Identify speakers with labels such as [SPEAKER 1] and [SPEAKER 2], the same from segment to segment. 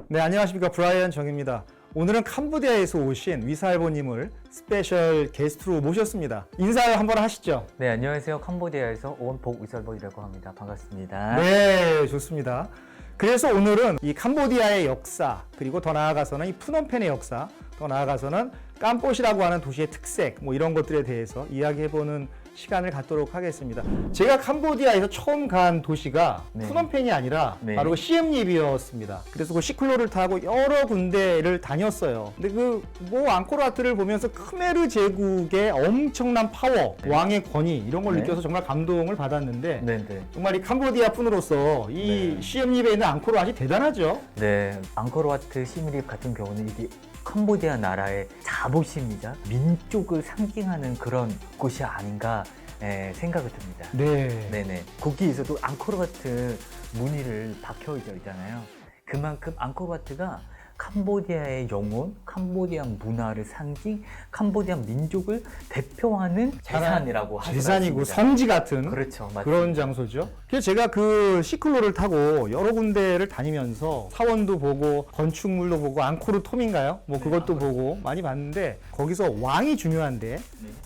[SPEAKER 1] 네, 안녕하십니까. 브라이언 정입니다. 오늘은 캄보디아에서 오신 위사알보님을 스페셜 게스트로 모셨습니다. 인사 한번 하시죠.
[SPEAKER 2] 네, 안녕하세요. 캄보디아에서 온 복위살보이라고 합니다. 반갑습니다.
[SPEAKER 1] 네, 좋습니다. 그래서 오늘은 이 캄보디아의 역사, 그리고 더 나아가서는 이 푸놈펜의 역사, 더 나아가서는 깜뽀시라고 하는 도시의 특색, 뭐 이런 것들에 대해서 이야기해보는 시간을 갖도록 하겠습니다. 제가 캄보디아에서 처음 간 도시가
[SPEAKER 2] 네.
[SPEAKER 1] 푸놈펜이 아니라
[SPEAKER 2] 네.
[SPEAKER 1] 바로 시엠립이었습니다. 그래서 그 시클로를 타고 여러 군데를 다녔어요. 근데 그 뭐 앙코르와트를 보면서 크메르 제국의 엄청난 파워,
[SPEAKER 2] 네.
[SPEAKER 1] 왕의 권위 이런 걸
[SPEAKER 2] 네.
[SPEAKER 1] 느껴서 정말 감동을 받았는데
[SPEAKER 2] 네, 네.
[SPEAKER 1] 정말 이 캄보디아 분으로서 이
[SPEAKER 2] 네.
[SPEAKER 1] 시엠립에 있는 앙코르와트이 대단하죠.
[SPEAKER 2] 네, 앙코르와트 시미립 같은 경우는 이게 캄보디아 나라의 자부심이자 민족을 상징하는 그런 곳이 아닌가 생각이 듭니다.
[SPEAKER 1] 네.
[SPEAKER 2] 네네. 거기에서도 앙코르와트 무늬를 박혀 있잖아요. 그만큼 앙코르와트가 캄보디아의 영혼, 캄보디아 문화를 상징, 캄보디아 민족을 대표하는 재산이라고 할 수
[SPEAKER 1] 재산이고
[SPEAKER 2] 있습니다.
[SPEAKER 1] 성지 같은
[SPEAKER 2] 그렇죠, 맞습니다.
[SPEAKER 1] 그런 장소죠. 그래서 제가 그 시클로를 타고 여러 군데를 다니면서 사원도 보고 건축물도 보고 앙코르 톰인가요? 뭐 그것도 보고 많이 봤는데 거기서 왕이 중요한데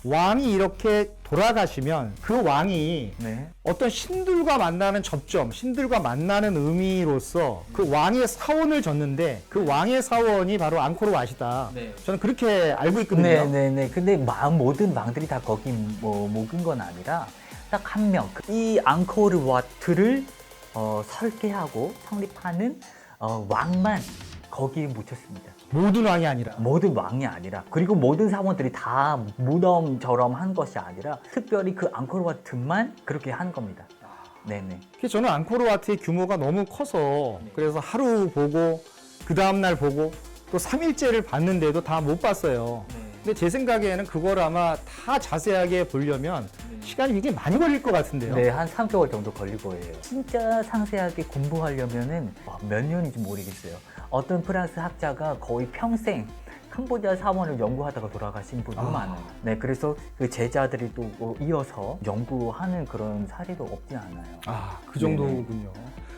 [SPEAKER 1] 왕이 이렇게 돌아가시면 그 왕이
[SPEAKER 2] 네.
[SPEAKER 1] 어떤 신들과 만나는 접점, 신들과 만나는 의미로서 그 왕의 사원을 줬는데 그 왕의 사원이 바로 앙코르와트이다.
[SPEAKER 2] 네.
[SPEAKER 1] 저는 그렇게 알고 있거든요.
[SPEAKER 2] 네네네. 근데 모든 왕들이 다 거기 묵은 건 아니라 딱 한 명. 이 앙코르와트를 설계하고 성립하는 왕만 거기에 묻혔습니다.
[SPEAKER 1] 모든 왕이 아니라.
[SPEAKER 2] 모든 왕이 아니라, 그리고 모든 사원들이 다 무덤처럼 한 것이 아니라 특별히 그 앙코르와트만 그렇게 한 겁니다. 네네.
[SPEAKER 1] 그래서 저는 앙코르와트의 규모가 너무 커서 그래서 하루 보고 그 다음날 보고 또 3일째를 봤는데도 다 못 봤어요. 근데 제 생각에는 그걸 아마 다 자세하게 보려면 시간이 굉장히 많이 걸릴 것 같은데요.
[SPEAKER 2] 네, 한 3개월 정도 걸릴 거예요. 진짜 상세하게 공부하려면은 몇 년인지 모르겠어요. 어떤 프랑스 학자가 거의 평생 캄보디아 사원을 연구하다가 돌아가신 분도 많아요. 네, 그래서 그 제자들이 또 이어서 연구하는 그런 사례도 없지 않아요.
[SPEAKER 1] 그 정도군요.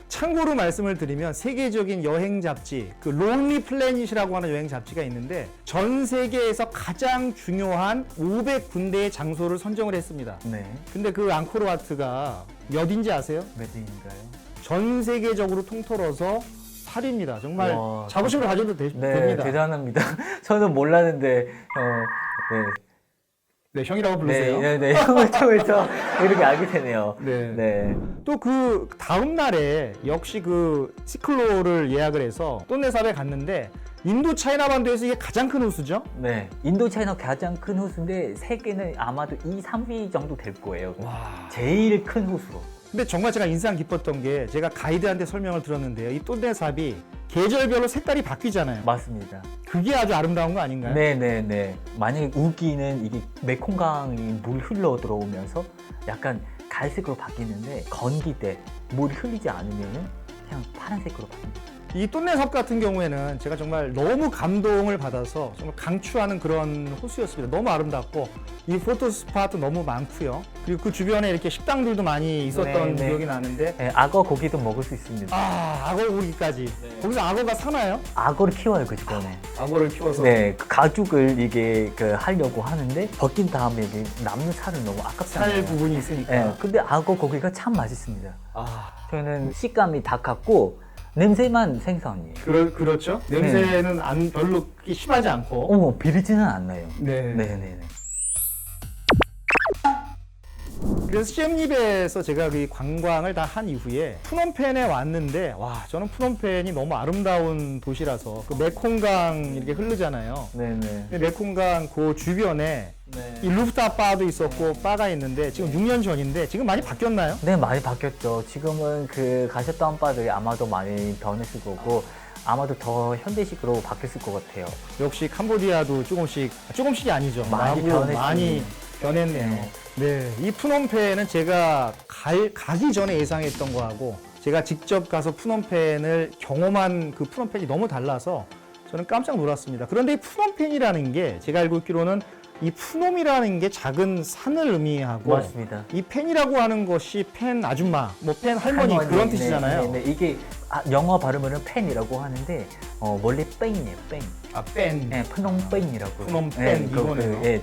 [SPEAKER 1] 참고로 말씀을 드리면 세계적인 여행 잡지, 그 론리 플래닛이라고 하는 여행 잡지가 있는데 전 세계에서 가장 중요한 500군데의 장소를 선정을 했습니다.
[SPEAKER 2] 네,
[SPEAKER 1] 근데 그 앙코르와트가 몇인지 아세요?
[SPEAKER 2] 몇 위인가요?
[SPEAKER 1] 전 세계적으로 통틀어서 8위입니다. 정말
[SPEAKER 2] 와,
[SPEAKER 1] 자부심을 가져도
[SPEAKER 2] 네,
[SPEAKER 1] 됩니다.
[SPEAKER 2] 대단합니다. 저는 몰랐는데,
[SPEAKER 1] 네, 형이라고 부르세요.
[SPEAKER 2] 네, 형을 통해서 이렇게 알게 되네요.
[SPEAKER 1] 네.
[SPEAKER 2] 네.
[SPEAKER 1] 또 그 다음 날에 역시 그 시클로를 예약을 해서 똠네삽에 갔는데 인도 차이나 반도에서 이게 가장 큰 호수죠?
[SPEAKER 2] 네, 인도 차이나 가장 큰 호수인데 세계는 아마도 2, 3위 정도 될 거예요.
[SPEAKER 1] 와.
[SPEAKER 2] 제일 큰 호수로.
[SPEAKER 1] 근데 정말 제가 인상 깊었던 게 제가 가이드한테 설명을 들었는데요. 이 똠네삽이 계절별로 색깔이 바뀌잖아요.
[SPEAKER 2] 맞습니다.
[SPEAKER 1] 그게 아주 아름다운 거 아닌가요?
[SPEAKER 2] 네네네. 만약에 우기는 이게 메콩강이 물 흘러 들어오면서 약간 갈색으로 바뀌는데 건기 때 물이 흘리지 않으면 그냥 파란색으로 바뀝니다.
[SPEAKER 1] 이 똠네삽 같은 경우에는 제가 정말 너무 감동을 받아서 정말 강추하는 그런 호수였습니다. 너무 아름답고 이 포토 스팟도 너무 많고요. 그리고 그 주변에 이렇게 식당들도 많이 있었던
[SPEAKER 2] 네.
[SPEAKER 1] 기억이 나는데
[SPEAKER 2] 네, 악어 고기도 먹을 수 있습니다.
[SPEAKER 1] 악어 고기까지. 거기서 악어가 사나요?
[SPEAKER 2] 악어를 키워요, 그 주변에.
[SPEAKER 1] 악어를 키워서.
[SPEAKER 2] 네, 그 가죽을 이게 하려고 하는데 벗긴 다음에 이게 남는 살은 너무 아깝잖아요.
[SPEAKER 1] 살 부분이 있으니까.
[SPEAKER 2] 네, 근데 악어 고기가 참 맛있습니다.
[SPEAKER 1] 아,
[SPEAKER 2] 저는 식감이 닭같고 냄새만 생선이에요.
[SPEAKER 1] 그렇죠. 냄새는 별로 그렇게 심하지 않고.
[SPEAKER 2] 비리지는 않나요?
[SPEAKER 1] 네.
[SPEAKER 2] 네네네.
[SPEAKER 1] 그래서 시엠립에서 제가 그 관광을 다 한 이후에 푸놈펜에 왔는데 와, 저는 푸놈펜이 너무 아름다운 도시라서 그 메콩강 이렇게 흐르잖아요.
[SPEAKER 2] 네네.
[SPEAKER 1] 근데 메콩강 그 주변에 이 루프탑 바도 있었고 바가 있는데 지금 6년 전인데 지금 많이 바뀌었나요?
[SPEAKER 2] 네, 많이 바뀌었죠. 지금은 가셨던 바들이 아마도 많이 변했을 거고 아마도 더 현대식으로 바뀌었을 것 같아요.
[SPEAKER 1] 역시 캄보디아도 조금씩이 아니죠.
[SPEAKER 2] 많이
[SPEAKER 1] 나보고
[SPEAKER 2] 변했습니다.
[SPEAKER 1] 많이 변했네요. 네, 이 푸놈펜은 제가 가기 전에 예상했던 거하고 제가 직접 가서 푸놈펜을 경험한 그 푸놈펜이 너무 달라서 저는 깜짝 놀랐습니다. 그런데 이 푸놈펜이라는 게 제가 알고 있기로는 이 푸놈이라는 게 작은 산을 의미하고
[SPEAKER 2] 맞습니다.
[SPEAKER 1] 이 펜이라고 하는 것이 펜 아줌마, 뭐 펜 할머니 그런 뜻이잖아요.
[SPEAKER 2] 네. 이게 영어 발음으로는 펜이라고 하는데 원래 뺑이에요. 뺑.
[SPEAKER 1] 아, 펜.
[SPEAKER 2] 네, 푸놈뺑이라고.
[SPEAKER 1] 푸놈뺑, 이거네요.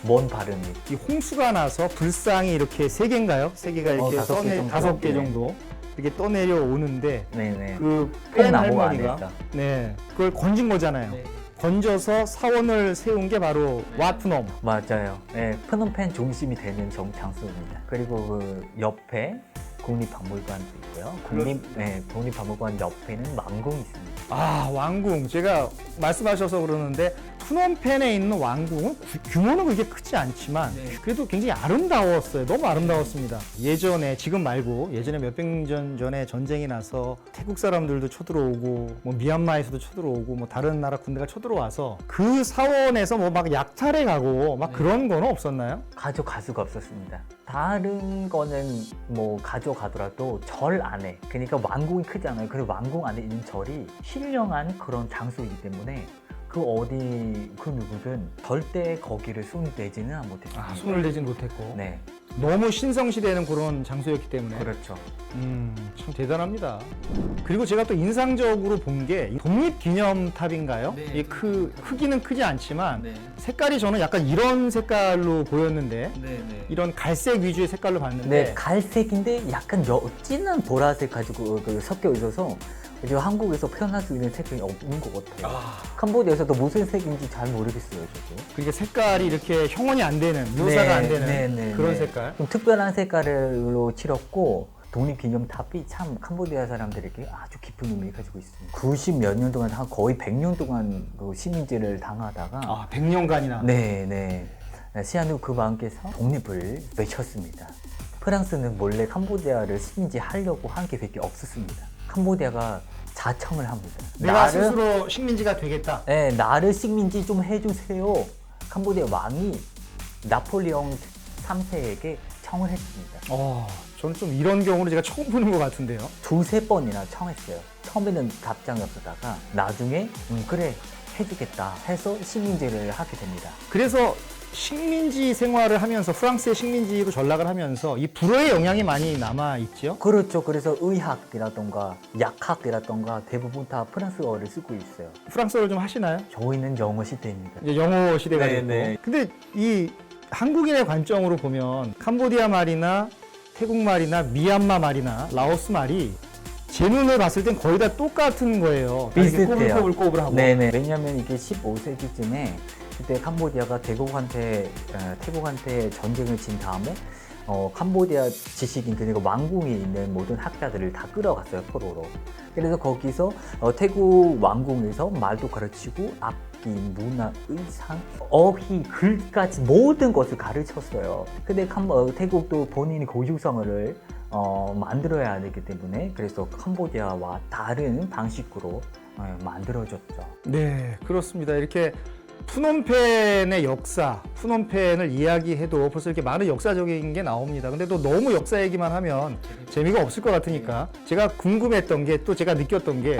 [SPEAKER 2] 먼 발음이.
[SPEAKER 1] 이 홍수가 나서 불상이 이렇게 세 개인가요? 세 개가 이렇게
[SPEAKER 2] 다섯 개 정도.
[SPEAKER 1] 다섯 개
[SPEAKER 2] 네.
[SPEAKER 1] 정도 이렇게 떠내려 오는데
[SPEAKER 2] 네네.
[SPEAKER 1] 그 펜
[SPEAKER 2] 콩나무
[SPEAKER 1] 할머니가
[SPEAKER 2] 안에서.
[SPEAKER 1] 네 그걸 건진 거잖아요.
[SPEAKER 2] 네.
[SPEAKER 1] 건져서 사원을 세운 게 바로 와푸놈.
[SPEAKER 2] 맞아요. 네, 프놈펜 중심이 되는 장소입니다. 그리고 그 옆에 국립박물관도 있고요. 국립박물관 옆에는 왕궁이 있습니다.
[SPEAKER 1] 아, 왕궁. 제가 말씀하셔서 그러는데 푸놈펜에 있는 왕궁은 규모는 그렇게 크지 않지만 그래도 굉장히 아름다웠어요. 너무 아름다웠습니다. 예전에, 지금 말고 예전에 몇백 년 전에 전쟁이 나서 태국 사람들도 쳐들어오고 뭐 미얀마에서도 쳐들어오고 뭐 다른 나라 군대가 쳐들어와서 그 사원에서 뭐 막 약탈해 가고 막 그런 거는 없었나요?
[SPEAKER 2] 가져갈 수가 없었습니다. 다른 거는 뭐 가져가더라도 절 안에, 그러니까 왕궁이 크잖아요. 그리고 왕궁 안에 있는 절이 신령한 그런 장소이기 때문에 그 누구든 절대 거기를 손대지는 못했습니다.
[SPEAKER 1] 아, 손을 대진 못했고.
[SPEAKER 2] 네,
[SPEAKER 1] 너무 신성시되는 그런 장소였기 때문에.
[SPEAKER 2] 그렇죠.
[SPEAKER 1] 참 대단합니다. 그리고 제가 또 인상적으로 본 게 독립기념탑인가요?
[SPEAKER 2] 네,
[SPEAKER 1] 이게 크기는 크지 않지만
[SPEAKER 2] 네,
[SPEAKER 1] 색깔이 저는 약간 이런 색깔로 보였는데
[SPEAKER 2] 네.
[SPEAKER 1] 이런 갈색 위주의 색깔로 봤는데
[SPEAKER 2] 네, 갈색인데 약간 진한 보라색 가지고 섞여 있어서 이제 한국에서 표현할 수 있는 색이 없는 것 같아요. 캄보디아에서도 무슨 색인지 잘 모르겠어요, 저도.
[SPEAKER 1] 그게 색깔이 이렇게 형언이 안 되는, 묘사가 안 되는 그런 색깔.
[SPEAKER 2] 좀 특별한 색깔로 칠했고 독립기념탑이 참 캄보디아 사람들에게 아주 깊은 의미를 가지고 있습니다. 90 몇 년 동안, 거의 100년 동안 그 시민제를 당하다가
[SPEAKER 1] 아, 100년간이나.
[SPEAKER 2] 네. 시아누크 왕께서 독립을 외쳤습니다. 프랑스는 몰래 캄보디아를 식민지 하려고 한 게 밖에 없었습니다. 캄보디아가 자청을 합니다.
[SPEAKER 1] 내가 스스로 식민지가 되겠다.
[SPEAKER 2] 네, 나를 식민지 좀 해주세요. 캄보디아 왕이 나폴레옹 3세에게 청을 했습니다.
[SPEAKER 1] 저는 좀 이런 경우는 제가 처음 보는 것 같은데요.
[SPEAKER 2] 두세 번이나 청했어요. 처음에는 답장이 없었다가 나중에 그래 해주겠다 해서 식민지를 하게 됩니다.
[SPEAKER 1] 그래서 식민지 생활을 하면서 프랑스의 식민지로 전락을 하면서 이 불어의 영향이 많이 남아 있죠.
[SPEAKER 2] 그렇죠. 그래서 의학이라던가 약학이라던가 대부분 다 프랑스어를 쓰고 있어요.
[SPEAKER 1] 프랑스어를 좀 하시나요?
[SPEAKER 2] 저희는 영어 시대입니다.
[SPEAKER 1] 이제 영어 시대가
[SPEAKER 2] 네,
[SPEAKER 1] 됐고.
[SPEAKER 2] 네.
[SPEAKER 1] 근데 이 한국인의 관점으로 보면 캄보디아 말이나 태국 말이나 미얀마 말이나 라오스 말이 제 눈을 봤을 땐 거의 다 똑같은 거예요.
[SPEAKER 2] 비슷해요.
[SPEAKER 1] 꼬불꼬불하고.
[SPEAKER 2] 네네. 왜냐하면 이게 15세기쯤에 그때 캄보디아가 태국한테 전쟁을 진 다음에 캄보디아 지식인, 그리고 왕궁에 있는 모든 학자들을 다 끌어갔어요, 포로로. 그래서 거기서 태국 왕궁에서 말도 가르치고 악기, 문화, 의상, 어휘, 글까지 모든 것을 가르쳤어요. 근데 태국도 본인이 고유성어를 만들어야 되기 때문에 그래서 캄보디아와 다른 방식으로 만들어졌죠.
[SPEAKER 1] 네, 그렇습니다. 이렇게 푸놈펜의 역사, 푸놈펜을 이야기해도 벌써 이렇게 많은 역사적인 게 나옵니다. 근데 또 너무 역사 얘기만 하면 재미가 없을 것 같으니까 제가 궁금했던 게, 또 제가 느꼈던 게